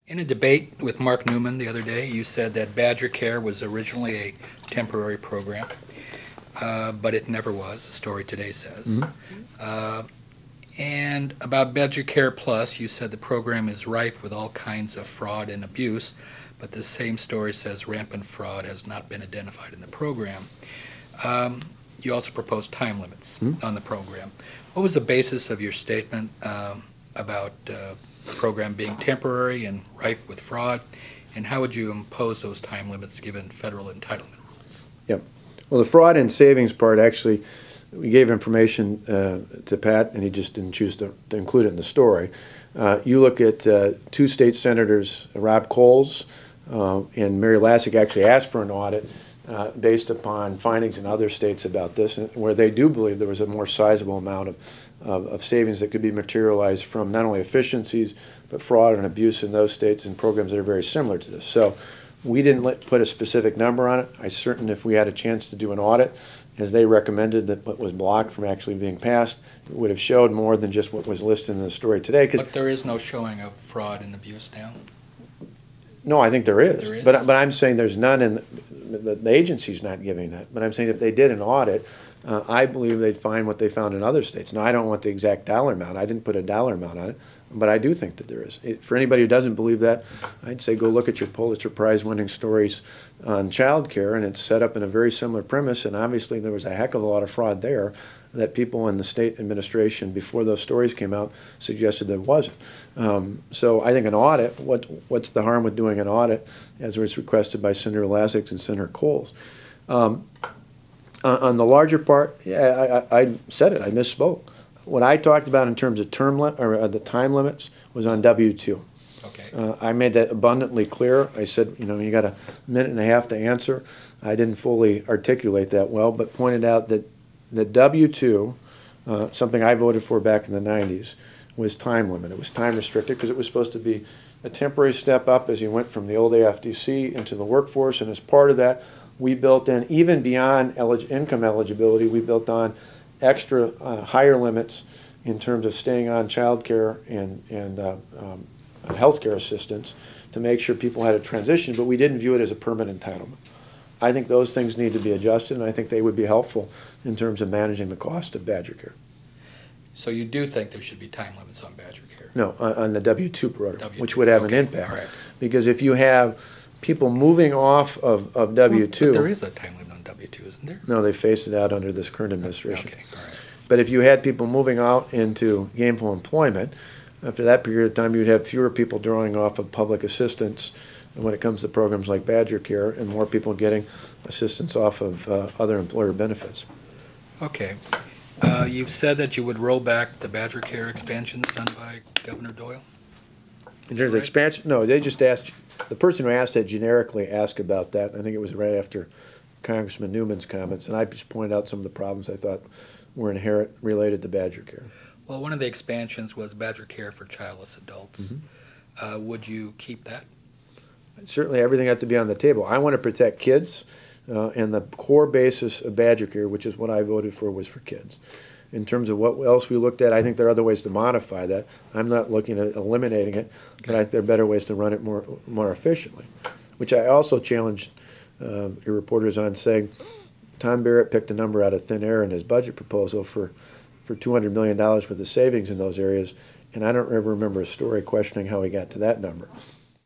In a debate with Mark Newman the other day, you said that BadgerCare was originally a temporary program, but it never was, the story today says. And about BadgerCare Plus, you said the program is rife with all kinds of fraud and abuse, but the same story says rampant fraud has not been identified in the program. You also proposed time limits on the program. What was the basis of your statement about the program being temporary and rife with fraud, and how would you impose those time limits given federal entitlement rules? Yep. Well, the fraud and savings part, actually, we gave information to Pat, and he just didn't choose to include it in the story. You look at two state senators, Rob Coles and Mary Lassick, actually asked for an audit based upon findings in other states about this, where they do believe there was a more sizable amount of savings that could be materialized from not only efficiencies, but fraud and abuse in those states and programs that are very similar to this. So we didn't put a specific number on it. I certain if we had a chance to do an audit, as they recommended that what was blocked from actually being passed, it would have showed more than just what was listed in the story today. But there is no showing of fraud and abuse now? No, I think there is. There is? But I'm saying there's none in the agency's not giving that. But I'm saying if they did an audit, I believe they'd find what they found in other states. Now, I don't want the exact dollar amount. I didn't put a dollar amount on it, but I do think that there is. For anybody who doesn't believe that, I'd say go look at your Pulitzer Prize-winning stories on child care, and it's set up in a very similar premise, and obviously there was a heck of a lot of fraud there that people in the state administration, before those stories came out, suggested there wasn't. So I think an audit, what's the harm with doing an audit, as was requested by Senator Lassick and Senator Coles? On the larger part, yeah, I said it, I misspoke. What I talked about in terms of the time limits was on W-2. Okay. I made that abundantly clear. I said, you know, you got a minute and a half to answer. I didn't fully articulate that well, but pointed out that the W-2, something I voted for back in the 90s, was time limit. It was time restricted because it was supposed to be a temporary step up as you went from the old AFDC into the workforce, and as part of that, we built in, even beyond income eligibility, we built on extra higher limits in terms of staying on child care and health care assistance to make sure people had a transition, but we didn't view it as a permanent entitlement. I think those things need to be adjusted, and I think they would be helpful in terms of managing the cost of BadgerCare. So you do think there should be time limits on BadgerCare? No, on the W-2 program, which would have an impact. All right. Because if you have people moving off of W-2... But there is a time limit on W-2, isn't there? No, they phased it out under this current administration. Okay, all right. But if you had people moving out into gainful employment, after that period of time, you'd have fewer people drawing off of public assistance when it comes to programs like BadgerCare, and more people getting assistance off of other employer benefits. Okay. You've said that you would roll back the BadgerCare expansions done by Governor Doyle? Is there an expansion? No, they just asked, the person who asked that generically asked about that. I think it was right after Congressman Newman's comments, and I just pointed out some of the problems I thought were inherent related to BadgerCare. Well, one of the expansions was BadgerCare for childless adults. Would you keep that? Certainly everything had to be on the table. I want to protect kids, and the core basis of BadgerCare, which is what I voted for, was for kids. In terms of what else we looked at, I think there are other ways to modify that. I'm not looking at eliminating it, but I think there are better ways to run it more efficiently, which I also challenged your reporters on, saying Tom Barrett picked a number out of thin air in his budget proposal for $200 million worth of savings in those areas, and I don't ever remember a story questioning how he got to that number.